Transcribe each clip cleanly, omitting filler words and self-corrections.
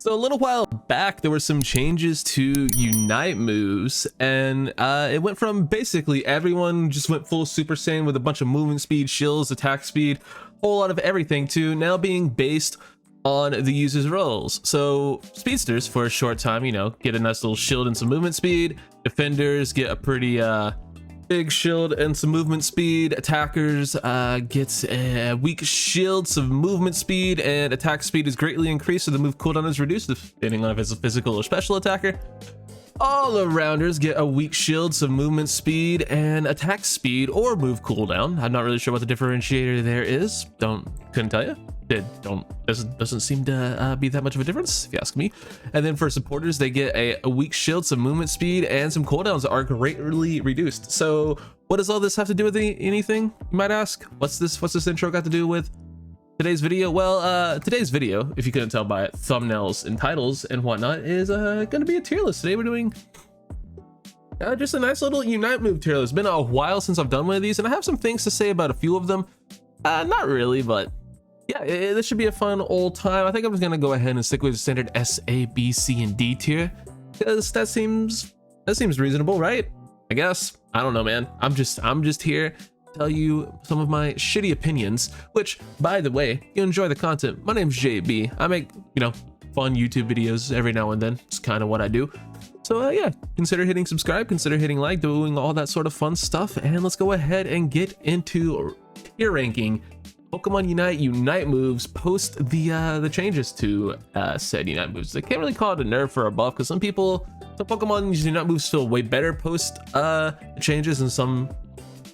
So a little while back, there were some changes to Unite moves, and it went from basically everyone just went full Super Saiyan with a bunch of movement speed, shields, attack speed, whole lot of everything, to now being based on the user's roles. So speedsters, for a short time, you know, get a nice little shield and some movement speed. Defenders get a pretty big shield and some movement speed. Attackers gets a weak shield, some movement speed, and attack speed is greatly increased, so the move cooldown is reduced depending on if it's a physical or special attacker. All-arounders get a weak shield, some movement speed, and attack speed or move cooldown. I'm not really sure what the differentiator there is. Couldn't tell you. Doesn't seem to be that much of a difference, if you ask me. And then for supporters, they get a weak shield, some movement speed, and some cooldowns are greatly reduced. So what does all this have to do with anything, you might ask? What's this intro got to do with today's video? Well, today's video, if you couldn't tell by thumbnails and titles and whatnot, is gonna be a tier list. Today we're doing just a nice little Unite move tier list. It's been a while since I've done one of these, and I have some things to say about a few of them. Not really, but yeah, this should be a fun old time. I think I'm just gonna go ahead and stick with the standard S, A, B, C, and D tier, because that seems reasonable, right? I guess. I don't know, man. I'm just here to tell you some of my shitty opinions, which, by the way, you enjoy the content. My name's JB. I make, you know, fun YouTube videos every now and then. It's kind of what I do. So yeah, consider hitting subscribe, consider hitting like, doing all that sort of fun stuff, and let's go ahead and get into tier ranking Pokemon Unite moves post the changes to said Unite moves. They can't really call it a nerf or a buff, because some Pokemon Unite moves feel way better post the changes, and some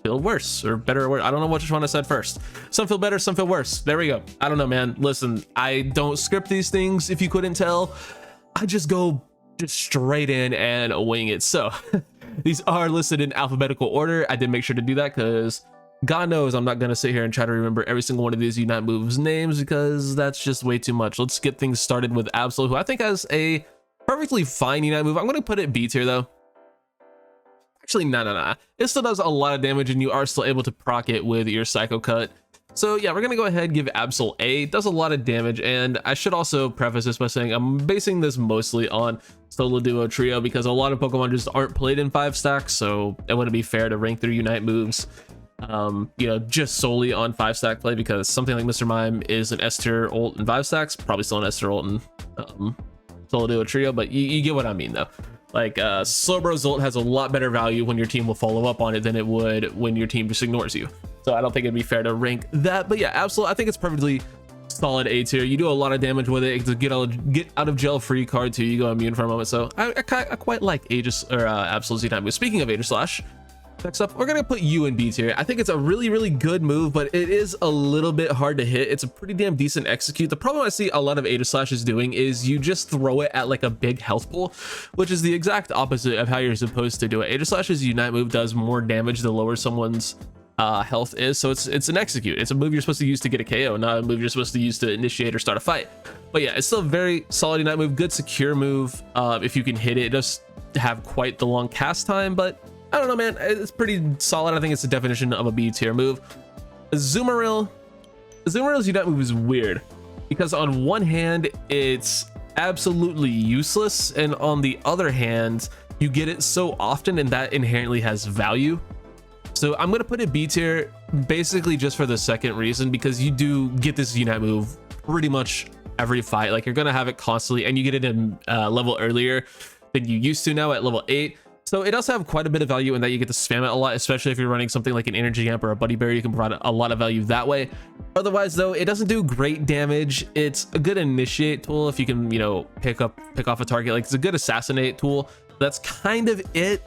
feel worse or better or worse. I don't know which one I said first. Some feel better, some feel worse. There we go. I don't know, man. Listen, I don't script these things, if you couldn't tell. I just go straight in and wing it. So these are listed in alphabetical order. I did make sure to do that because God knows I'm not going to sit here and try to remember every single one of these Unite moves names, because that's just way too much. Let's get things started with Absol, who I think has a perfectly fine Unite move. I'm going to put it B tier though. Actually, no. It still does a lot of damage, and you are still able to proc it with your Psycho Cut. So yeah, we're going to go ahead and give Absol A. It does a lot of damage, and I should also preface this by saying I'm basing this mostly on Solo, Duo, Trio, because a lot of Pokemon just aren't played in 5 stacks, so it wouldn't be fair to rank their Unite moves you know, just solely on 5-stack play, because something like Mr. Mime is an S tier ult in 5 stacks, probably still an S tier ult in Solo, Duo, Trio, but you get what I mean though. Like Slowbro's ult has a lot better value when your team will follow up on it than it would when your team just ignores you. So I don't think it'd be fair to rank that, but yeah, absolutely, I think it's perfectly solid A tier. You do a lot of damage with it. It's a get out of jail free card too. You go immune for a moment, so I quite like Absol's Unite move. Speaking of Aegislash, next up, we're gonna put U in B tier. I think it's a really good move, but it is a little bit hard to hit. It's a pretty damn decent execute. The problem I see a lot of Aegislash is doing is you just throw it at like a big health pool, which is the exact opposite of how you're supposed to do it. Aegislash's Unite move does more damage the lower someone's health is, so it's an execute. It's a move you're supposed to use to get a KO, not a move you're supposed to use to initiate or start a fight. But yeah, it's still a very solid Unite move, good secure move. If you can hit it, it does have quite the long cast time, but I don't know, man. It's pretty solid. I think it's the definition of a B tier move. Azumarill's Unite move is weird, because on one hand, it's absolutely useless, and on the other hand, you get it so often, and that inherently has value. So I'm going to put it B tier, basically just for the second reason, because you do get this Unite move pretty much every fight. Like, you're going to have it constantly, and you get it in level earlier than you used to now at level 8. So it does have quite a bit of value in that you get to spam it a lot, especially if you're running something like an Energy Amp or a Buddy Berry. You can provide a lot of value that way. Otherwise though, it doesn't do great damage. It's a good initiate tool if you can, you know, pick off a target. Like, it's a good assassinate tool. That's kind of it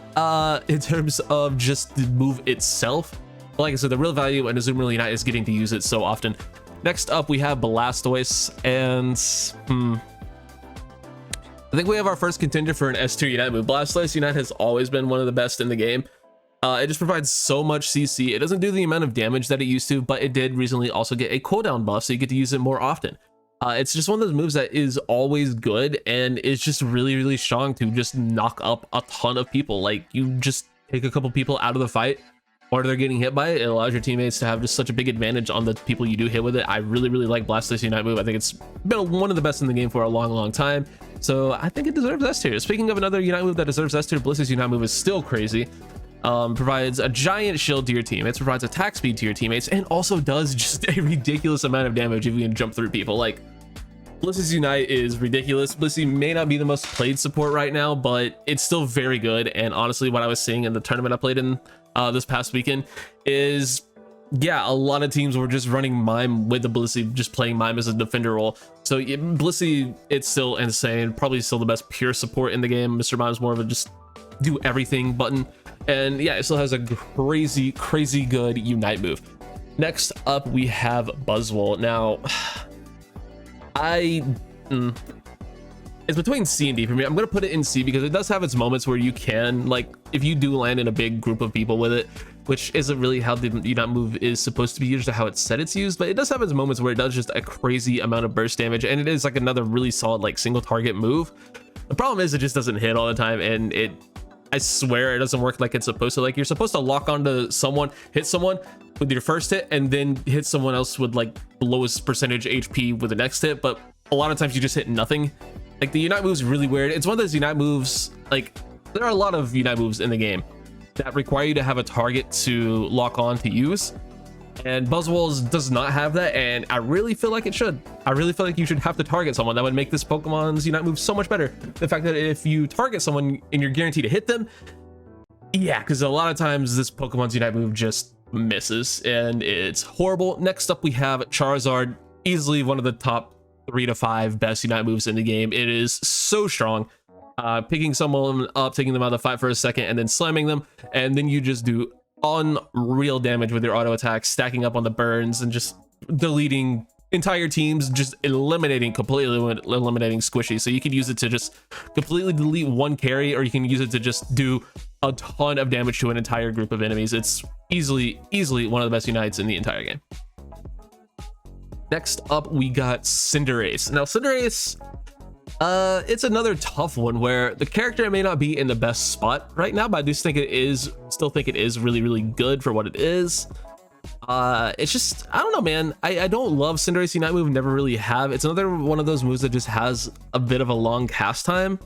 in terms of just the move itself. But like I said, the real value in Azumarill Unite is getting to use it so often. Next up, we have Blastoise, and I think we have our first contender for an S tier Unite move. Blastoise Unite has always been one of the best in the game. It just provides so much CC. It doesn't do the amount of damage that it used to, but it did recently also get a cooldown buff, so you get to use it more often. It's just one of those moves that is always good, and is just really strong to just knock up a ton of people. Like, you just take a couple people out of the fight, or they're getting hit by it. It allows your teammates to have just such a big advantage on the people you do hit with it. I really like Blastoise Unite move. I think it's been one of the best in the game for a long time. So I think it deserves S tier. Speaking of another Unite move that deserves S tier, Blastoise Unite move is still crazy. Provides a giant shield to your teammates, provides attack speed to your teammates, and also does just a ridiculous amount of damage if you can jump through people. Like, Blastoise Unite is ridiculous. Blissey may not be the most played support right now, but it's still very good. And honestly, what I was seeing in the tournament I played in this past weekend is, yeah, a lot of teams were just running MIME with the Blissey, just playing MIME as a defender role. So yeah, Blissey, it's still insane. Probably still the best pure support in the game. Mr. MIME's more of a just do everything button. And yeah, it still has a crazy good Unite move. Next up, we have Buzzwole. Now, it's between C and D for me. I'm gonna put it in C because it does have its moments where you can, like, if you do land in a big group of people with it, which isn't really how the Unite move is supposed to be used or how it's said it's used, but it does have its moments where it does just a crazy amount of burst damage, and it is like another really solid like single target move. The problem is it just doesn't hit all the time, and I swear it doesn't work like it's supposed to. Like, you're supposed to lock onto someone, hit someone with your first hit, and then hit someone else with like lowest percentage HP with the next hit, but a lot of times you just hit nothing. Like, the Unite move is really weird. It's one of those Unite moves, like, there are a lot of Unite moves in the game that require you to have a target to lock on to use, and Buzzwole does not have that, and I really feel like it should. I really feel like you should have to target someone. That would make this Pokemon's Unite move so much better. The fact that if you target someone and you're guaranteed to hit them, yeah, because a lot of times this Pokemon's Unite move just misses, and it's horrible. Next up, we have Charizard, easily one of the top 3 to 5 best Unite moves in the game. It is so strong. Picking someone up, taking them out of the fight for a second, and then slamming them, and then you just do unreal damage with your auto attack, stacking up on the burns and just deleting entire teams, just completely eliminating Squishy. So you can use it to just completely delete one carry, or you can use it to just do a ton of damage to an entire group of enemies. It's easily one of the best Unites in the entire game. Next up, we got Cinderace. Now, Cinderace, it's another tough one where the character may not be in the best spot right now, but I do still think it is really good for what it is. It's just, I don't know, man. I don't love Cinderace Unite move, never really have. It's another one of those moves that just has a bit of a long cast time,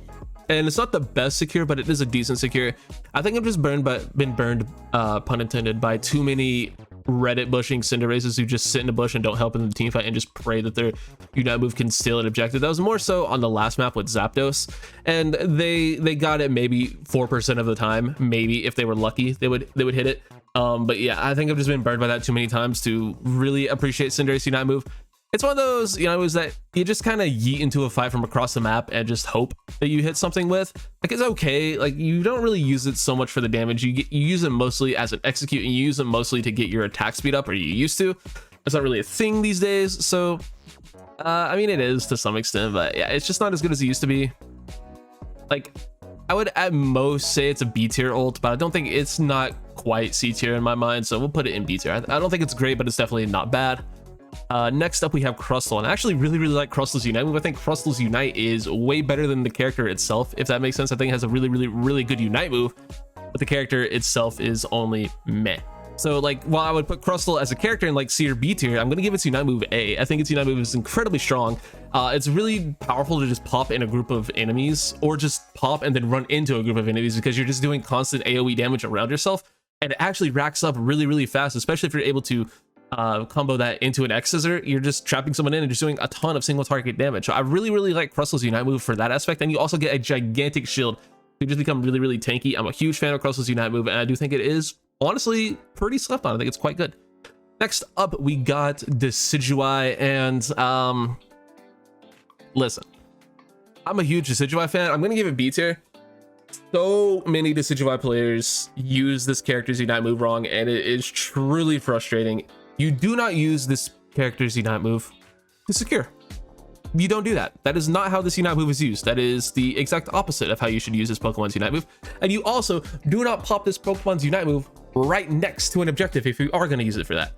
and it's not the best secure, but it is a decent secure. I think I've just been burned, pun intended, by too many Reddit bushing Cinderaces who just sit in a bush and don't help in the team fight and just pray that their Unite move can steal an objective. That was more so on the last map with Zapdos, and they got it maybe 4% of the time. Maybe if they were lucky, they would hit it. But yeah, I think I've just been burned by that too many times to really appreciate Cinderace Unite move. It's one of those Unite moves that you just kind of yeet into a fight from across the map and just hope that you hit something with. Like, it's okay. Like, you don't really use it so much for the damage. You use it mostly as an execute, and you use it mostly to get your attack speed up, or you used to. It's not really a thing these days. So, I mean, it is to some extent, but yeah, it's just not as good as it used to be. Like, I would at most say it's a B tier ult, but I don't think it's not quite C tier in my mind. So we'll put it in B tier. I don't think it's great, but it's definitely not bad. Next up, we have Crustle, and I actually really like Crustle's Unite move. I think Crustle's Unite is way better than the character itself, if that makes sense. I think it has a really good Unite move, but the character itself is only meh. So, like, while I would put Crustle as a character in like C or B tier, I'm gonna give its Unite move A. I think its Unite move is incredibly strong. It's really powerful to just pop in a group of enemies, or just pop and then run into a group of enemies, because you're just doing constant AoE damage around yourself, and it actually racks up really fast, especially if you're able to combo that into an X scissor. You're just trapping someone in and just doing a ton of single target damage. So I really like Crustle's Unite move for that aspect, and you also get a gigantic shield. You just become really tanky. I'm a huge fan of Crustle's Unite move, and I do think it is honestly pretty slept on. I think it's quite good. Next up, we got Decidueye, and listen, I'm a huge Decidueye fan. I'm gonna give it B tier. So many Decidueye players use this character's Unite move wrong, and it is truly frustrating. You do not use this character's Unite move to secure. You don't do that. That is not how this Unite move is used. That is the exact opposite of how you should use this Pokemon's Unite move. And you also do not pop this Pokemon's Unite move right next to an objective if you are going to use it for that.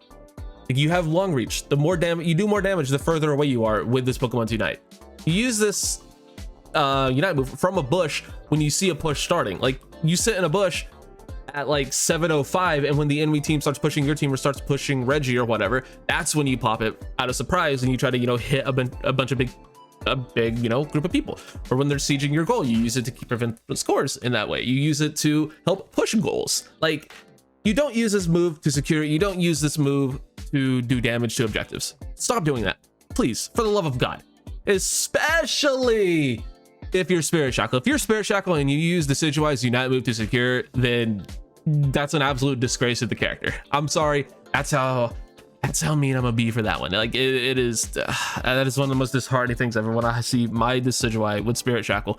Like, you have long reach. The more damage you do, more damage the further away you are with this Pokemon's Unite. You use this Unite move from a bush when you see a push starting. Like, you sit in a bush at like 7:05, and when the enemy team starts pushing your team or starts pushing Reggie or whatever, that's when you pop it out of surprise and you try to, you know, hit a bunch of big, you know, group of people. Or when they're sieging your goal, you use it to prevent scores in that way. You use it to help push goals. Like, you don't use this move to secure it. You don't use this move to do damage to objectives. Stop doing that, please, for the love of God. Especially if you're Spirit Shackle. If you're Spirit Shackle and you use the Sigewise Unite move to secure, then that's an absolute disgrace to the character. I'm sorry. That's how mean I'm gonna be for that one. Like, it is, that is one of the most disheartening things ever when I see my Decidueye with Spirit Shackle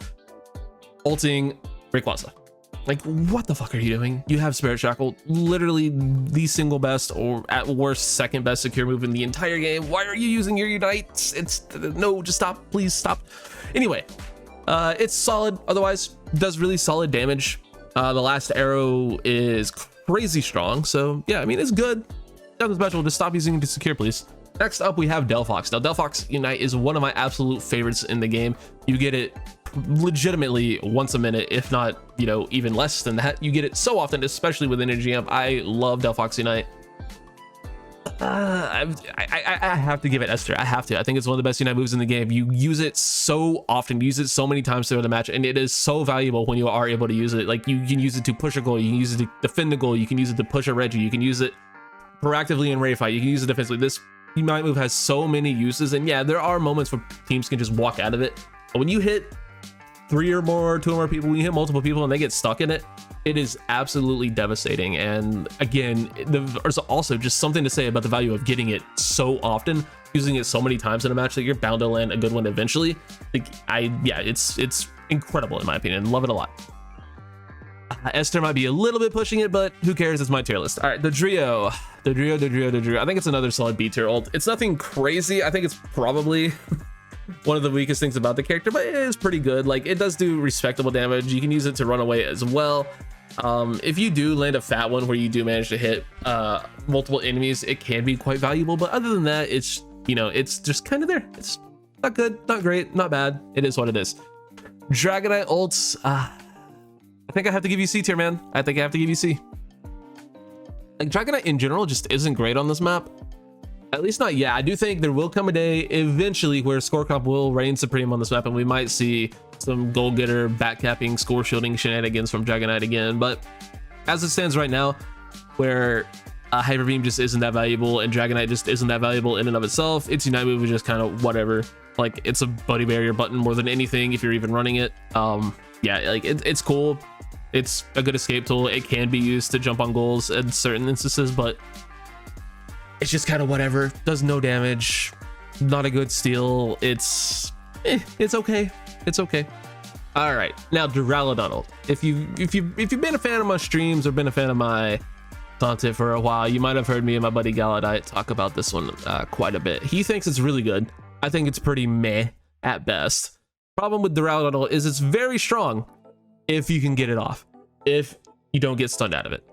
ulting Rayquaza. Like, what the fuck are you doing? You have Spirit Shackle, literally the single best, or at worst second best secure move in the entire game. Why are you using your Unite? It's no, just stop, please stop. Anyway, it's solid. Otherwise, does really solid damage. The last arrow is crazy strong, so yeah, I mean, it's good. Nothing special. Just stop using it to secure, please. Next up, we have Delphox. Now, Delphox Unite is one of my absolute favorites in the game. You get it legitimately once a minute, if not, you know, even less than that. You get it so often, especially with Energy Amp. I love Delphox Unite. I have to give it Esther. I have to. I think it's one of the best Unite moves in the game. You use it so often, you use it so many times throughout the match, and it is so valuable when you are able to use it. Like, you can use it to push a goal, you can use it to defend a goal, you can use it to push a Reggie, you can use it proactively in Wifi, you can use it defensively. This Unite move has so many uses, and yeah, there are moments where teams can just walk out of it. But when you hit 3 or more, 2 or more people, when you hit multiple people and they get stuck in it, it is absolutely devastating. And again, there's also just something to say about the value of getting it so often, using it so many times in a match that you're bound to land a good one eventually. Like, yeah, it's incredible in my opinion. Love it a lot. Esther might be a little bit pushing it, but who cares? It's my tier list. All right, the Drio. I think it's another solid B tier ult. It's nothing crazy. I think it's probably one of the weakest things about the character, but it is pretty good. Like, it does do respectable damage. You can use it to run away as well. If you do land a fat one where you do manage to hit multiple enemies, it can be quite valuable. But other than that, it's, you know, it's just kind of there. It's not good, not great, not bad. It is what it is. Dragonite ults. I think I have to give you C tier, man. I think I have to give you C. Like, Dragonite in general just isn't great on this map. At least not yet. I do think there will come a day eventually where score comp will reign supreme on this map, and we might see some goal getter, back capping, score shielding shenanigans from Dragonite again. But as it stands right now, where Hyper Beam just isn't that valuable and Dragonite just isn't that valuable in and of itself, its Unite move is just kind of whatever. Like, it's a buddy barrier button more than anything if you're even running it. Yeah, like, it's cool. It's a good escape tool. It can be used to jump on goals in certain instances, but it's just kind of whatever. Does no damage. Not a good steal. It's okay. It's okay. All right, now Duraludon ult. If you've been a fan of my streams or been a fan of my content for a while, you might have heard me and my buddy Galadite talk about this one quite a bit. He thinks it's really good. I think it's pretty meh at best. Problem with Duraludon ult is it's very strong if you can get it off, if you don't get stunned out of it.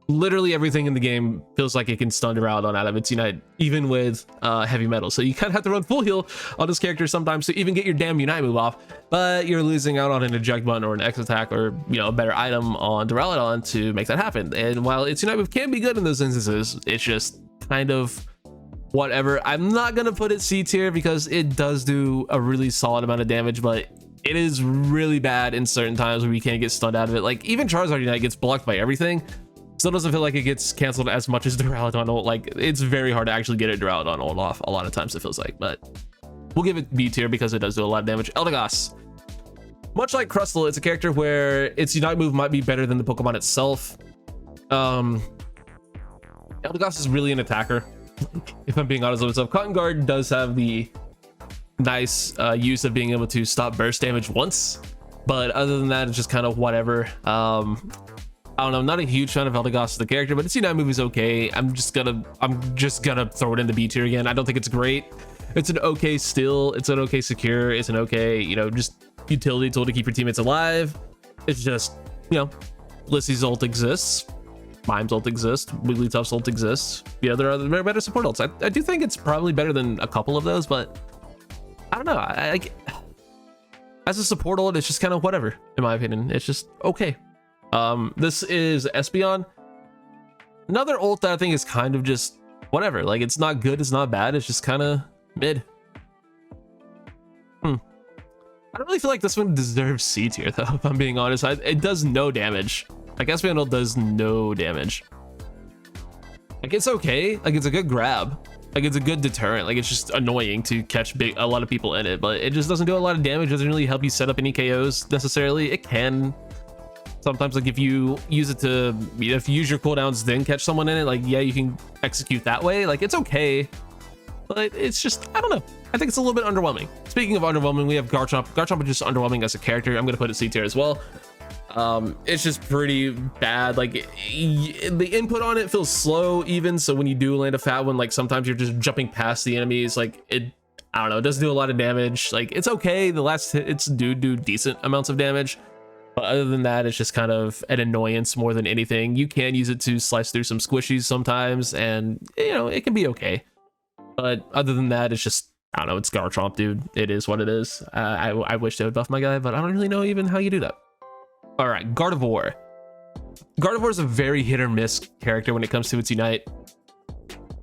Literally everything in the game feels like it can stun Duraludon out of its Unite, even with heavy metal. So you kind of have to run full heal on this character sometimes to even get your damn Unite move off, but you're losing out on an eject button or an X attack or, you know, a better item on Duraludon to make that happen. And while its Unite move can be good in those instances, it's just kind of whatever. I'm not gonna put it C tier because it does do a really solid amount of damage, but it is really bad in certain times where you can't get stunned out of it. Like, even Charizard Unite gets blocked by everything. Still doesn't feel like it gets canceled as much as Duraludon ult. Like, it's very hard to actually get a Duraludon ult off a lot of times, it feels like, but we'll give it B tier because it does do a lot of damage. Eldegoss. Much like Crustle, it's a character where its Unite move might be better than the Pokemon itself. Eldegoss is really an attacker, if I'm being honest with myself. Cotton Guard does have the nice use of being able to stop burst damage once, but other than that, it's just kind of whatever. I don't know, I'm not a huge fan of Eldegoss the character, but its Unite move is okay. I'm just gonna throw it in the B tier again. I don't think it's great. It's an okay steal, it's an okay secure, it's an okay, you know, just utility tool to keep your teammates alive. It's just, you know, Lissy's ult exists, Mime's ult exists, Wigglytuff's ult exists. Yeah, there are better support ults. I do think it's probably better than a couple of those, but I don't know. I as a support ult, it's just kind of whatever, in my opinion. It's just okay. This is Espeon. Another ult that I think is kind of just whatever. Like, it's not good, it's not bad, it's just kind of mid. I don't really feel like this one deserves C tier though, if I'm being honest. It does no damage. Like, Espeon ult does no damage. Like, it's okay, like it's a good grab, like it's a good deterrent. Like, it's just annoying to catch a lot of people in it, but it just doesn't do a lot of damage. Doesn't really help you set up any KOs necessarily. It can sometimes, like, if you use it to, if you use your cooldowns then catch someone in it, like, yeah, you can execute that way. Like, it's okay, but it's just, I don't know, I think it's a little bit underwhelming. Speaking of underwhelming, we have Garchomp. Garchomp is just underwhelming as a character. I'm gonna put it C tier as well. It's just pretty bad. Like, the input on it feels slow even, so when you do land a fat one, like, sometimes you're just jumping past the enemies. Like, I don't know, it doesn't do a lot of damage. Like, it's okay, the last hit it's do decent amounts of damage, but other than that, it's just kind of an annoyance more than anything. You can use it to slice through some squishies sometimes, and you know, it can be okay, but other than that, it's just, I don't know, it's Garchomp, dude. It is what it is. I wish they would buff my guy, but I don't really know even how you do that. All right, Gardevoir. Gardevoir is a very hit or miss character when it comes to its Unite,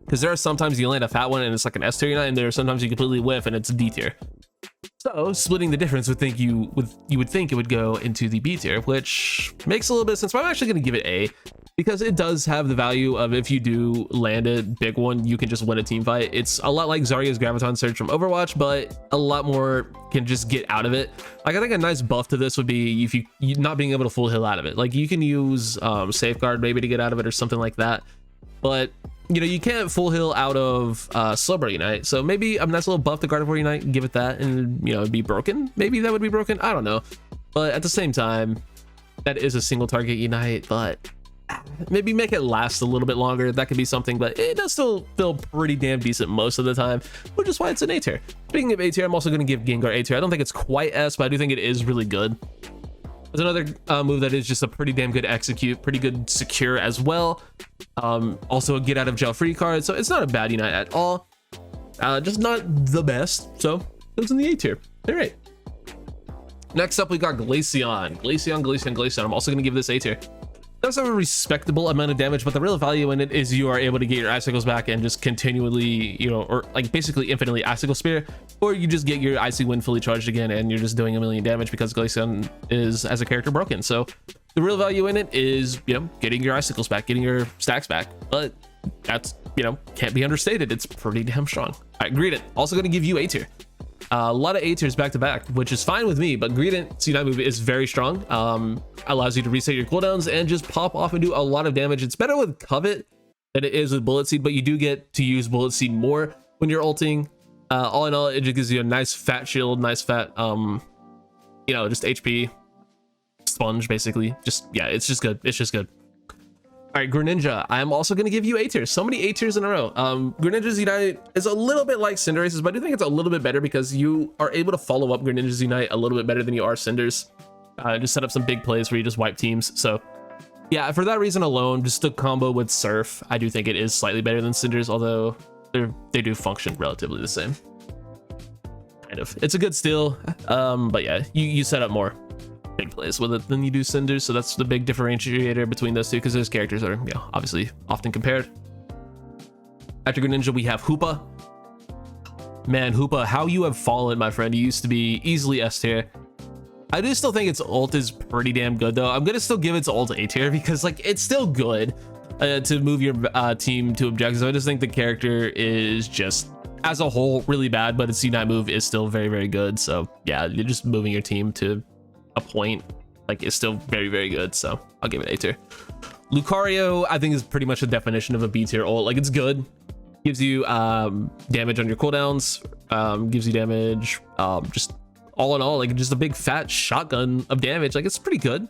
because there are sometimes you land a fat one and it's like an S tier Unite, and there are sometimes you completely whiff and it's D tier. So splitting the difference would think you would think it would go into the B tier, which makes a little bit of sense. But I'm actually going to give it A, because it does have the value of, if you do land a big one, you can just win a team fight. It's a lot like Zarya's Graviton Surge from Overwatch, but a lot more can just get out of it. Like, I think a nice buff to this would be if you not being able to full heal out of it. Like, you can use Safeguard maybe to get out of it or something like that, but you know, you can't full heal out of Slowbro Unite. So maybe a nice little buff to Gardevoir Unite, give it that, and you know, it'd be broken. Maybe that would be broken, I don't know. But at the same time, that is a single target Unite, but maybe make it last a little bit longer. That could be something, but it does still feel pretty damn decent most of the time, which is why it's an A tier. Speaking of A tier, I'm also going to give Gengar A tier. I don't think it's quite S, but I do think it is really good. There's another move that is just a pretty damn good execute, pretty good secure as well. Also a get out of jail free card, so it's not a bad Unite at all. Just not the best, so it was in the A tier. All right. Next up, we got Glaceon. Glaceon. I'm also going to give this A tier. It does have a respectable amount of damage, but the real value in it is you are able to get your icicles back and just continually, you know, or like basically infinitely icicle spear, or you just get your icy wind fully charged again and you're just doing a million damage because Glaceon is, as a character, broken. So the real value in it is, you know, getting your icicles back, getting your stacks back, but that's, you know, can't be understated. It's pretty damn strong. All right, Greedent, also going to give you A tier. A lot of A tiers back to back, which is fine with me, but Greedent's Unite move is very strong. Allows you to reset your cooldowns and just pop off and do a lot of damage. It's better with Covet than it is with Bullet Seed, but you do get to use Bullet Seed more when you're ulting. All in all, it just gives you a nice fat shield, nice fat, you know, just HP sponge, basically. Just, yeah, it's just good. It's just good. All right, Greninja, I'm also going to give you A tier. So many A tiers in a row. Greninja's Unite is a little bit like Cinderace's, but I do think it's a little bit better because you are able to follow up Greninja's Unite a little bit better than you are Cinder's. Just set up some big plays where you just wipe teams. So yeah, for that reason alone, just the combo with Surf, I do think it is slightly better than Cinder's, although they do function relatively the same. Kind of. It's a good steal, but yeah, you set up more big plays with it than you do Cinders, so that's the big differentiator between those two, because those characters are, you know, obviously often compared. After Greninja, we have Hoopa. Man, Hoopa, how you have fallen, my friend. You used to be easily S tier. I do still think its ult is pretty damn good, though. I'm gonna still give its ult A tier because, like, it's still good to move your team to objectives. I just think the character is just, as a whole, really bad, but its Unite move is still very, very good. So yeah, you're just moving your team to a point, like, it's still very, very good. So I'll give it A tier. Lucario, I think, is pretty much the definition of a B tier ult. Like, it's good, gives you damage on your cooldowns, gives you damage, just all in all, like, just a big fat shotgun of damage. Like, it's pretty good.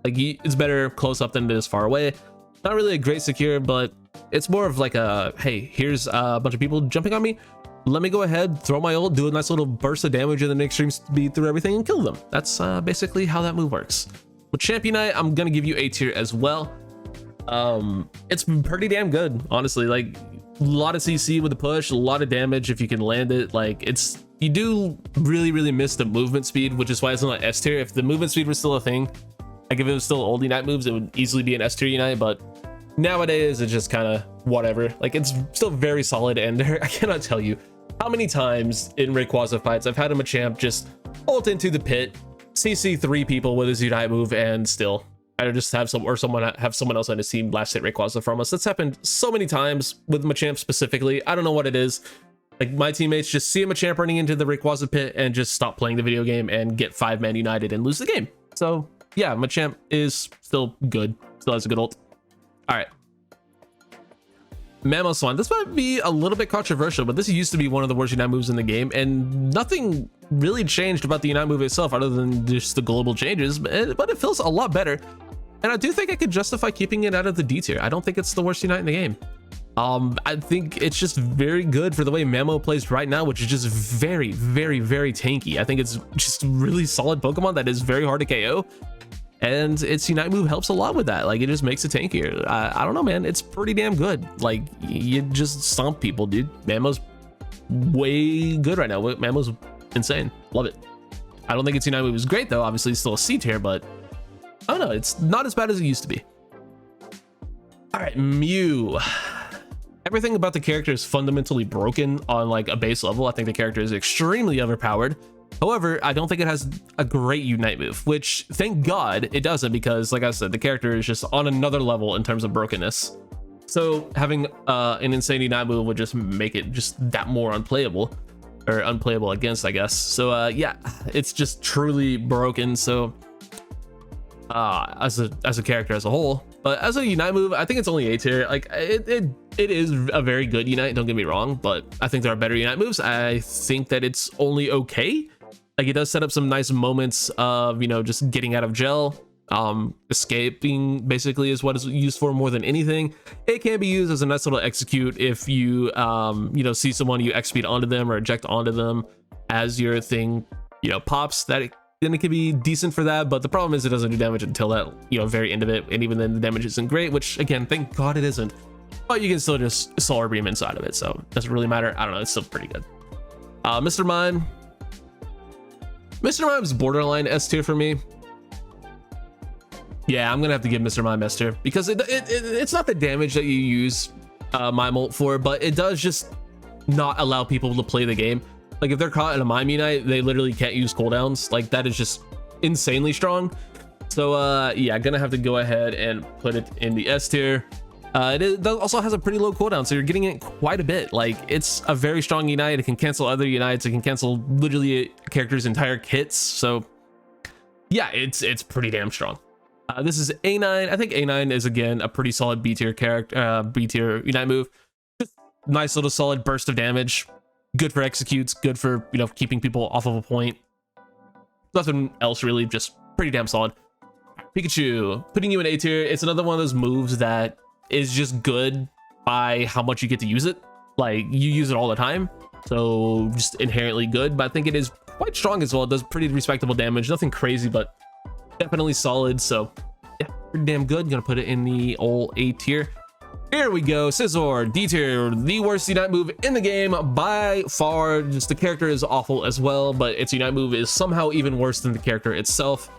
Like, it's better close up than it is far away. Not really a great secure, but it's more of like a, hey, here's a bunch of people jumping on me, let me go ahead, throw my ult, do a nice little burst of damage, and then extreme speed through everything and kill them. That's basically how that move works. With Championite, I'm gonna give you A tier as well. It's pretty damn good, honestly. Like, a lot of CC with the push, a lot of damage if you can land it. Like, it's, you do really, really miss the movement speed, which is why it's not S tier. If the movement speed was still a thing, Like if it was still old Unite moves, it would easily be an S tier Unite, but nowadays it's just kind of whatever. Like it's still very solid, and I cannot tell you how many times in Rayquaza fights I've had a Machamp just ult into the pit, CC 3 people with his Unite move, and still I just have someone else on his team blast hit Rayquaza from us. That's happened so many times with Machamp specifically. I don't know what it is. Like my teammates just see a Machamp running into the Rayquaza pit and just stop playing the video game and get 5-man United and lose the game. So yeah, Machamp is still good. Still has a good ult. All right. Mamoswine. This might be a little bit controversial, but this used to be one of the worst Unite moves in the game, and nothing really changed about the Unite move itself other than just the global changes, but it feels a lot better. And I do think I could justify keeping it out of the D tier. I don't think it's the worst Unite in the game. I think it's just very good for the way Mamo plays right now, which is just very, very, very tanky. I think it's just really solid Pokemon that is very hard to KO. And its Unite move helps a lot with that. Like it just makes it tankier. I don't know, man. It's pretty damn good. Like you just stomp people, dude. Mamo's way good right now. Mamo's insane. Love it. I don't think its Unite move is great though. Obviously it's still a C tier, but I don't know. It's not as bad as it used to be. All right, Mew. Everything about the character is fundamentally broken on like a base level. I think the character is extremely overpowered. However, I don't think it has a great Unite move, which thank God it doesn't, because like I said, the character is just on another level in terms of brokenness. So having an insane Unite move would just make it just that more unplayable, or unplayable against, I guess. So yeah, it's just truly broken. So as a character as a whole, but as a Unite move, I think it's only A tier. Like it is a very good Unite, don't get me wrong, but I think there are better Unite moves. I think that it's only okay. Like it does set up some nice moments of, you know, just getting out of gel. Escaping basically is what it's used for more than anything. It can be used as a nice little execute if you you know, see someone, you X speed onto them or eject onto them as your thing, you know, pops. Then it can be decent for that, but the problem is it doesn't do damage until that, you know, very end of it, and even then the damage isn't great, which again, thank God it isn't. But you can still just Solar Beam inside of it, so it doesn't really matter. I don't know, it's still pretty good. Mr. Mime. Mr. Mime's borderline S tier for me. Yeah, I'm gonna have to give Mr. Mime S tier, because it's not the damage that you use Mime ult for, but it does just not allow people to play the game. Like if they're caught in a Mime Unite, they literally can't use cooldowns. Like that is just insanely strong. So yeah, gonna have to go ahead and put it in the S tier. It also has a pretty low cooldown, so you're getting it quite a bit. Like it's a very strong Unite. It can cancel other Unites. It can cancel literally a character's entire kits. So yeah, it's pretty damn strong. This is A9. I think A9 is again a pretty solid B tier character, B tier Unite move. Just nice little solid burst of damage. Good for executes. Good for, you know, keeping people off of a point. Nothing else really. Just pretty damn solid. Pikachu, putting you in A tier. It's another one of those moves that is just good by how much you get to use it. Like you use it all the time, so just inherently good. But I think it is quite strong as well. It does pretty respectable damage. Nothing crazy, but definitely solid. So yeah, pretty damn good. Gonna put it in the old A tier. Here we go. Scizor, D tier, the worst Unite move in the game by far. Just the character is awful as well, but its Unite move is somehow even worse than the character itself.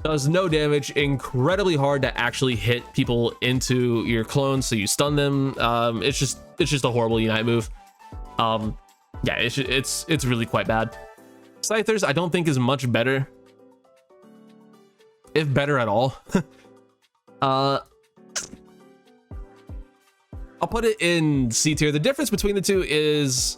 Does no damage, incredibly hard to actually hit people into your clones, so you stun them. It's just a horrible Unite move. Yeah, it's really quite bad. Scythers I don't think is much better, if better at all. I'll put it in C tier. The difference between the two is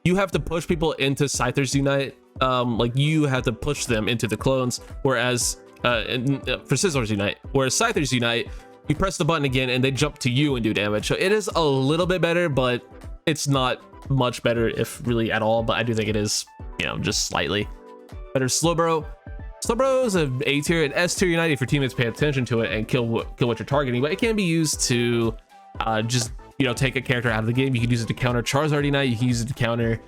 you have to push people into Scyther's Unite. Like you have to push them into the clones, whereas for Scizor's Unite, whereas Scyther's Unite, you press the button again and they jump to you and do damage. So it is a little bit better, but it's not much better, if really at all. But I do think it is, you know, just slightly better. Slowbro. Slowbro is an A tier and S tier Unite if your teammates pay attention to it and kill what you're targeting. But it can be used to just, you know, take a character out of the game. You can use it to counter Charizard Unite. You can use it to counter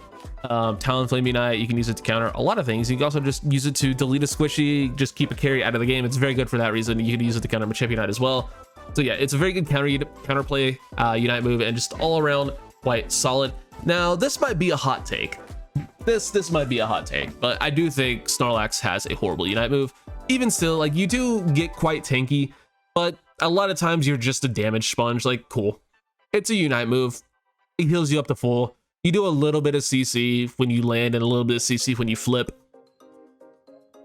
Talonflame Unite. You can use it to counter a lot of things. You can also just use it to delete a squishy, just keep a carry out of the game. It's very good for that reason. You can use it to counter Machamp Unite as well. So yeah, it's a very good counterplay Unite move, and just all around quite solid. Now this might be a hot take. This might be a hot take, but I do think Snorlax has a horrible Unite move. even still, like, you do get quite tanky, but a lot of times you're just a damage sponge. Like, cool, it's a unite move, it heals you up to full. You do a little bit of CC when you land and a little bit of CC when you flip.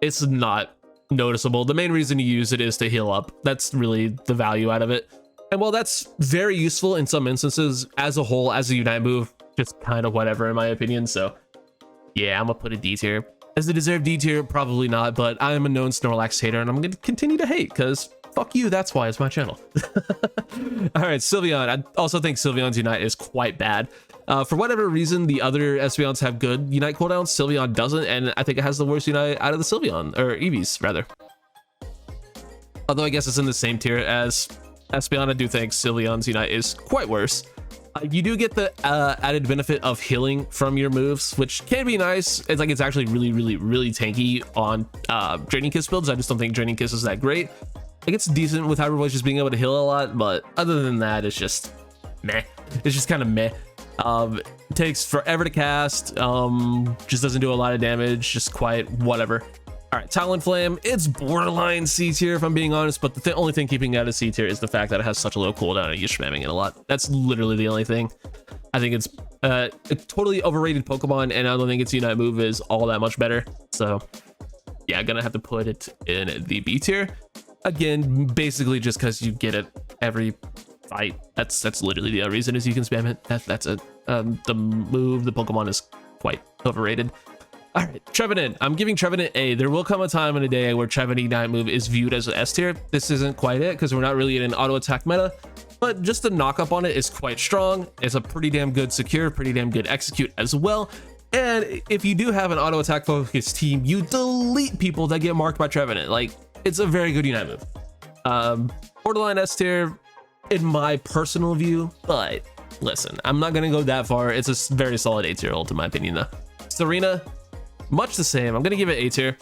It's not noticeable. The main reason you use it is to heal up. That's really the value out of it. And while that's very useful in some instances, as a whole, as a unite move, just kind of whatever in my opinion. So yeah, I'm gonna put a D tier. Does it deserve D tier? Probably not, but I am a known Snorlax hater and I'm gonna continue to hate because fuck you, that's why it's my channel. All right, Sylveon. I also think Sylveon's Unite is quite bad. For whatever reason, the other Espeons have good Unite cooldowns. Sylveon doesn't, and I think it has the worst Unite out of the Sylveon, or Eevees, rather. Although I guess it's in the same tier as Espeon, I do think Sylveon's Unite is quite worse. You do get the added benefit of healing from your moves, which can be nice. It's like it's actually really tanky on Draining Kiss builds. I just don't think Draining Kiss is that great. Like, it's decent with Hyper Voice just being able to heal a lot, but other than that, it's just meh. It's just kind of meh. It takes forever to cast, just doesn't do a lot of damage, just quite whatever. All right, Talonflame, it's borderline C tier if I'm being honest, but the only thing keeping it out of C tier is the fact that it has such a low cooldown and you're spamming it a lot. That's literally the only thing. I think it's a totally overrated Pokemon, and I don't think its Unite move is all that much better. So yeah, gonna have to put it in the B tier. Again, basically just because you get it every fight. That's literally the other reason is you can spam it. That's the move. The Pokemon is quite overrated. All right, Trevenant. I'm giving Trevenant A. There will come a time in a day where Trevenant Ignite move is viewed as an S tier. This isn't quite it because we're not really in an auto attack meta, but just the knock up on it is quite strong. It's a pretty damn good secure, pretty damn good execute as well. And if you do have an auto attack focused team, you delete people that get marked by Trevenant. Like, it's a very good Unite move. Borderline S tier in my personal view, but listen, I'm not gonna go that far. It's a very solid A tier ult in my opinion though. Serena, much the same. I'm gonna give it A tier.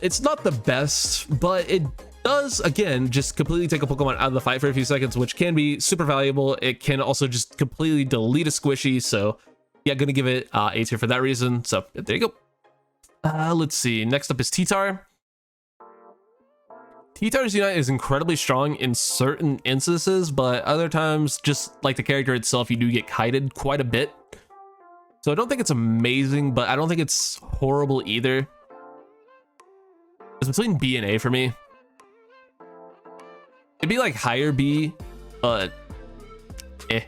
It's not the best, but it does, again, just completely take a Pokemon out of the fight for a few seconds, which can be super valuable. It can also just completely delete a squishy. So yeah, gonna give it A tier for that reason. So there you go. Let's see. Next up is T-Tar. T-Tar's Unite is incredibly strong in certain instances, but other times, just like the character itself, you do get kited quite a bit. So I don't think it's amazing, but I don't think it's horrible either. It's between B and A for me. It'd be like higher B, but eh.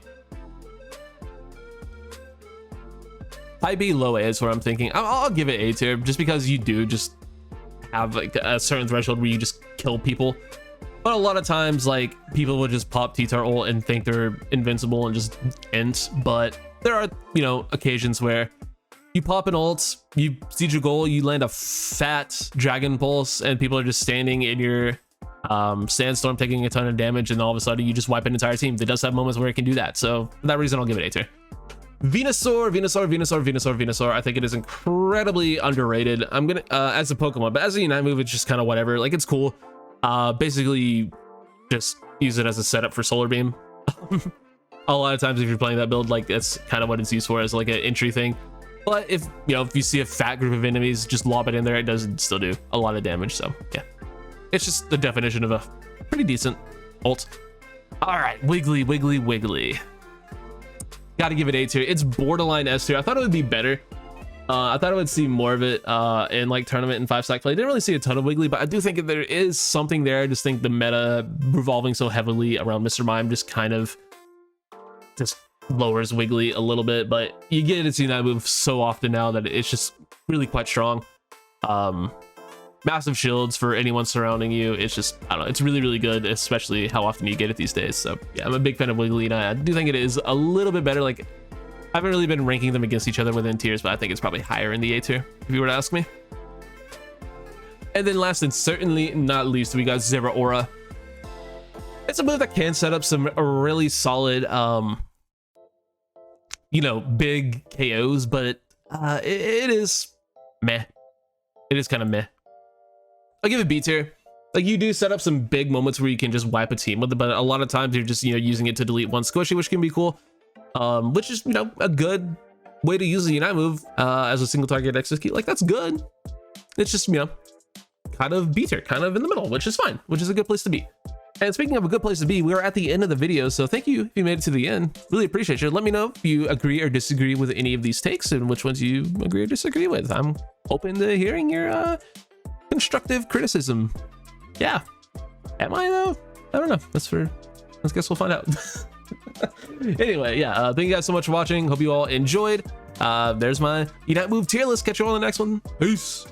High B, low A is what I'm thinking. I'll give it A tier just because you do just have like a certain threshold where you just kill people. But a lot of times, like, people will just pop T-Tar ult and think they're invincible and just int. But there are, you know, occasions where you pop an ult, you siege your goal, you land a fat Dragon Pulse, and people are just standing in your Sandstorm taking a ton of damage, and all of a sudden you just wipe an entire team. It does have moments where it can do that. So for that reason, I'll give it A tier. Venusaur. I think it is incredibly underrated. I'm gonna as a Pokemon, but as a Unite move, it's just kind of whatever. Like, it's cool. Basically just use it as a setup for Solar Beam. A lot of times if you're playing that build, like, that's kind of what it's used for, as like an entry thing. But if you see a fat group of enemies, just lob it in there, it does still do a lot of damage. So yeah, it's just the definition of a pretty decent ult. All right, Wiggly. Gotta give it A tier. It's borderline S tier. I thought it would be better. I thought I would see more of it in like tournament and 5-stack play. I didn't really see a ton of Wiggly, but I do think that there is something there. I just think the meta revolving so heavily around Mr. Mime just kind of just lowers Wiggly a little bit, but you get to see that move so often now that it's just really quite strong. Massive shields for anyone surrounding you. It's just, I don't know, it's really good, especially how often you get it these days. So yeah, I'm a big fan of Wiggly, and I do think it is a little bit better. Like, I haven't really been ranking them against each other within tiers, but I think it's probably higher in the A tier, if you were to ask me. And then last and certainly not least, we got Zeraora. It's a move that can set up some really solid, big KOs, but it is meh. It is kind of meh. I'll give it B tier. Like, you do set up some big moments where you can just wipe a team with it, but a lot of times you're just, using it to delete one squishy, which can be cool. Which is, a good way to use the Unite move as a single target execute. Like, that's good. It's just, kind of beater, kind of in the middle, which is fine, which is a good place to be. And speaking of a good place to be, we are at the end of the video, so thank you if you made it to the end. Really appreciate you. Let me know if you agree or disagree with any of these takes and which ones you agree or disagree with. I'm open to hearing your constructive criticism. Yeah. Am I though? I don't know. I guess we'll find out. Anyway, yeah, thank you guys so much for watching. Hope you all enjoyed. There's my Unite Move tier list. Catch you all on the next one. Peace.